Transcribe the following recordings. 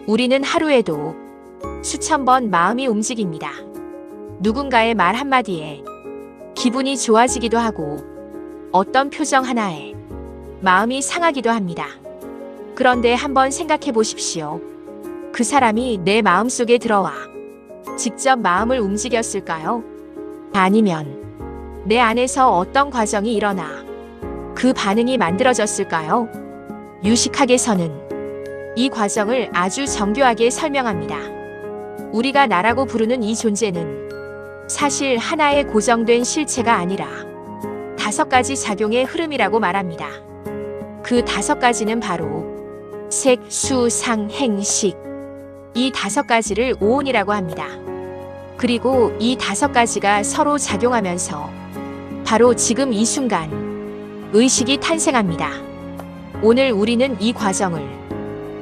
우리는 하루에도 수천 번 마음이 움직입니다. 누군가의 말 한마디에 기분이 좋아지기도 하고 어떤 표정 하나에 마음이 상하기도 합니다. 그런데 한번 생각해 보십시오. 그 사람이 내 마음속에 들어와 직접 마음을 움직였을까요? 아니면 내 안에서 어떤 과정이 일어나 그 반응이 만들어졌을까요? 유식학에서는 이 과정을 아주 정교하게 설명합니다. 우리가 나라고 부르는 이 존재는 사실 하나의 고정된 실체가 아니라 5가지 작용의 흐름이라고 말합니다. 그 5가지는 바로 색, 수, 상, 행, 식. 이 5가지를 오온이라고 합니다. 그리고 이 5가지가 서로 작용하면서 바로 지금 이 순간 의식이 탄생합니다. 오늘 우리는 이 과정을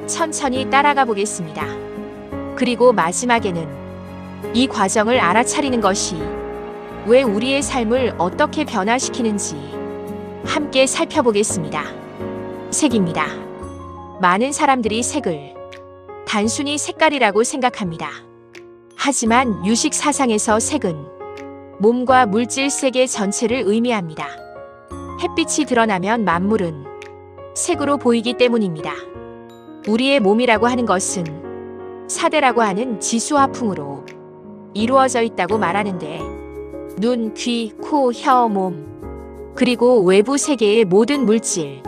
천천히 따라가 보겠습니다. 그리고 마지막에는 이 과정을 알아차리는 것이 왜 우리의 삶을 어떻게 변화시키는지 함께 살펴보겠습니다. 색입니다. 많은 사람들이 색을 단순히 색깔이라고 생각합니다. 하지만 유식 사상에서 색은 몸과 물질 세계 전체를 의미합니다. 햇빛이 드러나면 만물은 색으로 보이기 때문입니다. 우리의 몸이라고 하는 것은 사대라고 하는 지수화풍으로 이루어져 있다고 말하는데 눈, 귀, 코, 혀, 몸, 그리고 외부 세계의 모든 물질,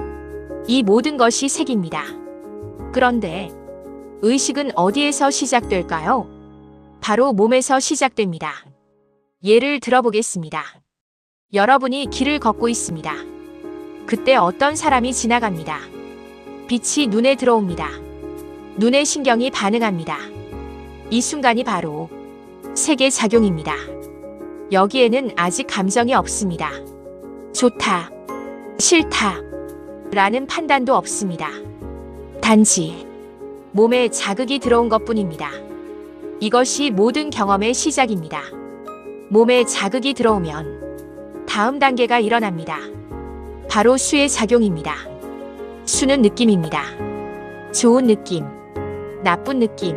이 모든 것이 색입니다. 그런데 의식은 어디에서 시작될까요? 바로 몸에서 시작됩니다. 예를 들어보겠습니다. 여러분이 길을 걷고 있습니다. 그때 어떤 사람이 지나갑니다. 빛이 눈에 들어옵니다. 눈의 신경이 반응합니다. 이 순간이 바로 색의 작용입니다. 여기에는 아직 감정이 없습니다. 좋다, 싫다 라는 판단도 없습니다. 단지 몸에 자극이 들어온 것뿐입니다. 이것이 모든 경험의 시작입니다. 몸에 자극이 들어오면 다음 단계가 일어납니다. 바로 수의 작용입니다. 수는 느낌입니다. 좋은 느낌, 나쁜 느낌,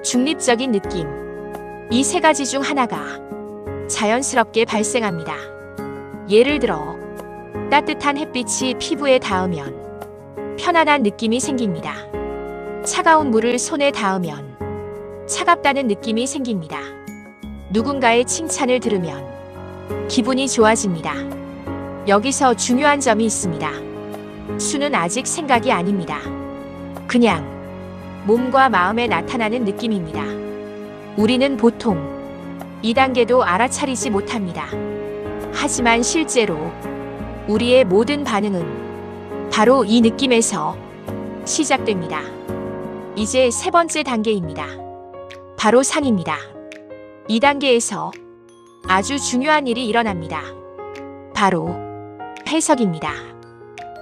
중립적인 느낌. 이 3가지 중 하나가 자연스럽게 발생합니다. 예를 들어 따뜻한 햇빛이 피부에 닿으면 편안한 느낌이 생깁니다. 차가운 물을 손에 닿으면 차갑다는 느낌이 생깁니다. 누군가의 칭찬을 들으면 기분이 좋아집니다. 여기서 중요한 점이 있습니다. 수는 아직 생각이 아닙니다. 그냥 몸과 마음에 나타나는 느낌입니다. 우리는 보통 이 단계도 알아차리지 못합니다. 하지만 실제로 우리의 모든 반응은 바로 이 느낌에서 시작됩니다. 이제 3번째 단계입니다. 바로 상입니다. 이 단계에서 아주 중요한 일이 일어납니다. 바로 해석입니다.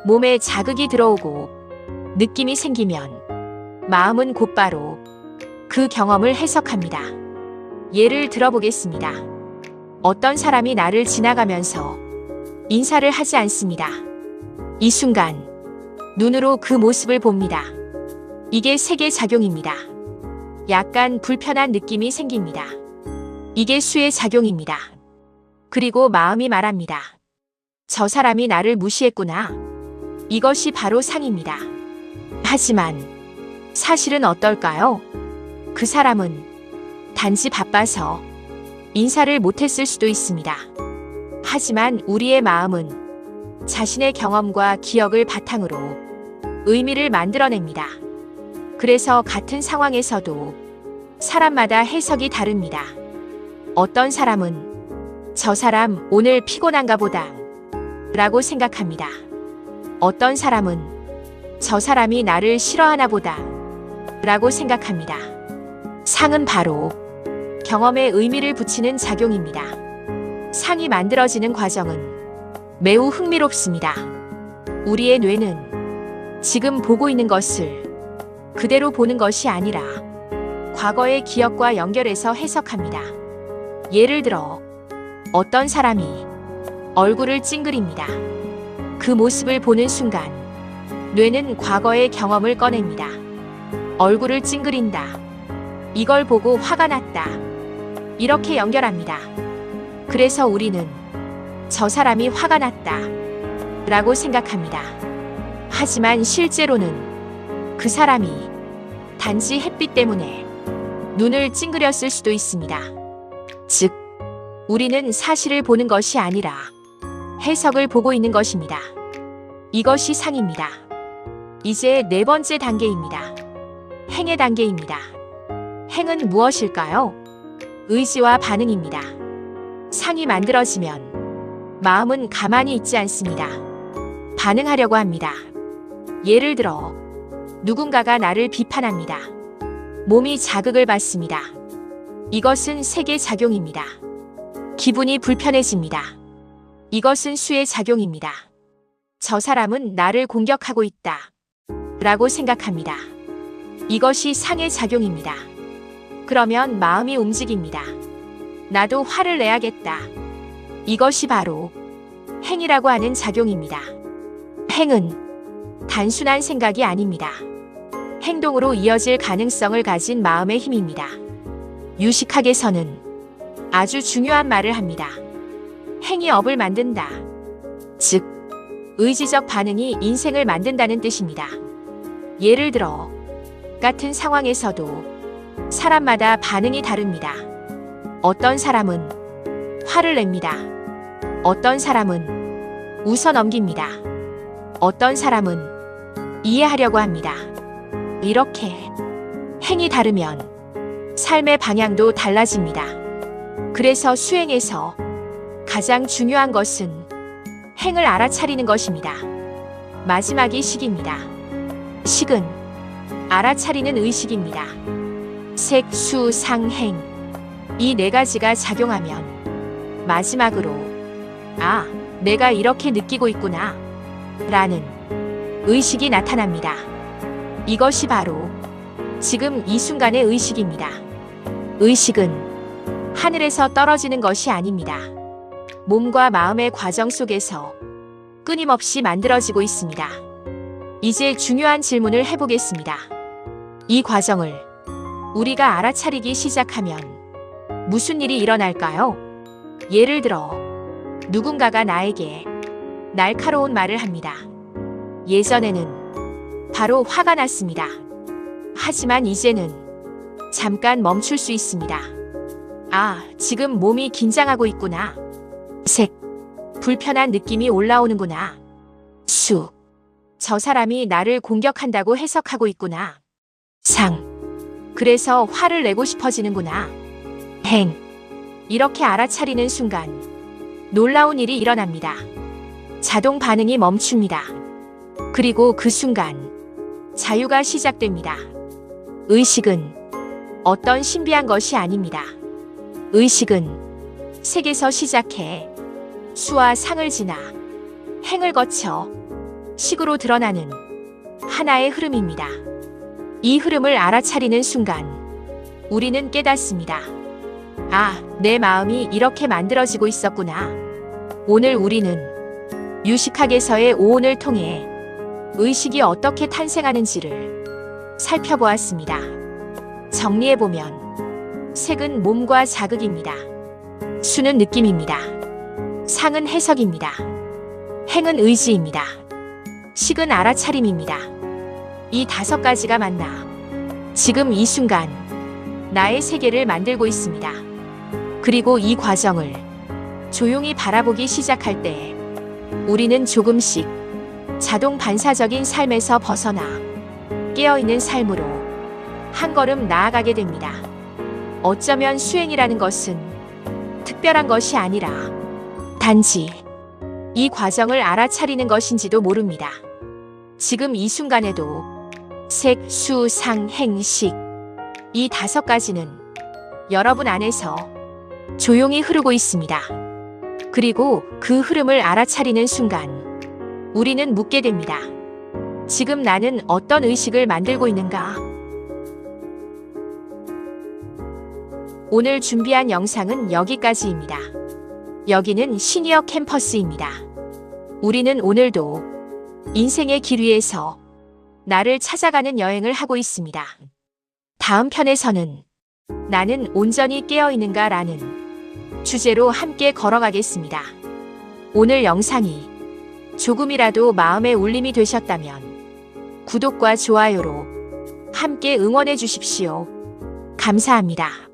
몸에 자극이 들어오고 느낌이 생기면 마음은 곧바로 그 경험을 해석합니다. 예를 들어보겠습니다. 어떤 사람이 나를 지나가면서 인사를 하지 않습니다. 이 순간 눈으로 그 모습을 봅니다. 이게 색의 작용입니다. 약간 불편한 느낌이 생깁니다. 이게 수의 작용입니다. 그리고 마음이 말합니다. 저 사람이 나를 무시했구나. 이것이 바로 상입니다. 하지만 사실은 어떨까요? 그 사람은 단지 바빠서 인사를 못했을 수도 있습니다. 하지만 우리의 마음은 자신의 경험과 기억을 바탕으로 의미를 만들어냅니다. 그래서 같은 상황에서도 사람마다 해석이 다릅니다. 어떤 사람은 저 사람 오늘 피곤한가 보다 라고 생각합니다. 어떤 사람은 저 사람이 나를 싫어하나 보다 라고 생각합니다. 상은 바로 경험에 의미를 붙이는 작용입니다. 상이 만들어지는 과정은 매우 흥미롭습니다. 우리의 뇌는 지금 보고 있는 것을 그대로 보는 것이 아니라 과거의 기억과 연결해서 해석합니다. 예를 들어 어떤 사람이 얼굴을 찡그립니다. 그 모습을 보는 순간 뇌는 과거의 경험을 꺼냅니다. 얼굴을 찡그린다. 이걸 보고 화가 났다. 이렇게 연결합니다. 그래서 우리는 저 사람이 화가 났다 라고 생각합니다. 하지만 실제로는 그 사람이 단지 햇빛 때문에 눈을 찡그렸을 수도 있습니다. 즉, 우리는 사실을 보는 것이 아니라 해석을 보고 있는 것입니다. 이것이 상입니다. 이제 네 번째 단계입니다. 행의 단계입니다. 행은 무엇일까요? 의지와 반응입니다. 상이 만들어지면 마음은 가만히 있지 않습니다. 반응하려고 합니다. 예를 들어 누군가가 나를 비판합니다. 몸이 자극을 받습니다. 이것은 색의 작용입니다. 기분이 불편해집니다. 이것은 수의 작용입니다. 저 사람은 나를 공격하고 있다 라고 생각합니다. 이것이 상의 작용입니다. 그러면 마음이 움직입니다. 나도 화를 내야겠다. 이것이 바로 행이라고 하는 작용입니다. 행은 단순한 생각이 아닙니다. 행동으로 이어질 가능성을 가진 마음의 힘입니다. 유식학에서는 아주 중요한 말을 합니다. 행이 업을 만든다. 즉, 의지적 반응이 인생을 만든다는 뜻입니다. 예를 들어 같은 상황에서도 사람마다 반응이 다릅니다. 어떤 사람은 화를 냅니다. 어떤 사람은 웃어 넘깁니다. 어떤 사람은 이해하려고 합니다. 이렇게 행이 다르면 삶의 방향도 달라집니다. 그래서 수행에서 가장 중요한 것은 행을 알아차리는 것입니다. 마지막이 식입니다. 식은 알아차리는 의식입니다. 색, 수, 상, 행. 이 네 가지가 작용하면 마지막으로 아, 내가 이렇게 느끼고 있구나 라는 의식이 나타납니다. 이것이 바로 지금 이 순간의 의식입니다. 의식은 하늘에서 떨어지는 것이 아닙니다. 몸과 마음의 과정 속에서 끊임없이 만들어지고 있습니다. 이제 중요한 질문을 해보겠습니다. 이 과정을 우리가 알아차리기 시작하면 무슨 일이 일어날까요? 예를 들어 누군가가 나에게 날카로운 말을 합니다. 예전에는 바로 화가 났습니다. 하지만 이제는 잠깐 멈출 수 있습니다. 아, 지금 몸이 긴장하고 있구나. 색, 불편한 느낌이 올라오는구나. 수, 저 사람이 나를 공격한다고 해석하고 있구나. 상, 그래서 화를 내고 싶어지는구나. 행, 이렇게 알아차리는 순간 놀라운 일이 일어납니다. 자동 반응이 멈춥니다. 그리고 그 순간 자유가 시작됩니다. 의식은 어떤 신비한 것이 아닙니다. 의식은 색에서 시작해 수와 상을 지나 행을 거쳐 식으로 드러나는 하나의 흐름입니다. 이 흐름을 알아차리는 순간 우리는 깨닫습니다. 아, 내 마음이 이렇게 만들어지고 있었구나. 오늘 우리는 유식학에서의 오온을 통해 의식이 어떻게 탄생하는지를 살펴보았습니다. 정리해보면 색은 몸과 자극입니다. 수는 느낌입니다. 상은 해석입니다. 행은 의지입니다. 식은 알아차림입니다. 이 5가지가 만나 지금 이 순간 나의 세계를 만들고 있습니다. 그리고 이 과정을 조용히 바라보기 시작할 때 우리는 조금씩 자동 반사적인 삶에서 벗어나 깨어있는 삶으로 한 걸음 나아가게 됩니다. 어쩌면 수행이라는 것은 특별한 것이 아니라 단지 이 과정을 알아차리는 것인지도 모릅니다. 지금 이 순간에도 색, 수, 상, 행, 식 이 5가지는 여러분 안에서 조용히 흐르고 있습니다. 그리고 그 흐름을 알아차리는 순간 우리는 묻게 됩니다. 지금 나는 어떤 의식을 만들고 있는가? 오늘 준비한 영상은 여기까지입니다. 여기는 시니어 캠퍼스입니다. 우리는 오늘도 인생의 길 위에서 나를 찾아가는 여행을 하고 있습니다. 다음 편에서는 나는 온전히 깨어있는가 라는 주제로 함께 걸어가겠습니다. 오늘 영상이 조금이라도 마음의 울림이 되셨다면 구독과 좋아요로 함께 응원해 주십시오. 감사합니다.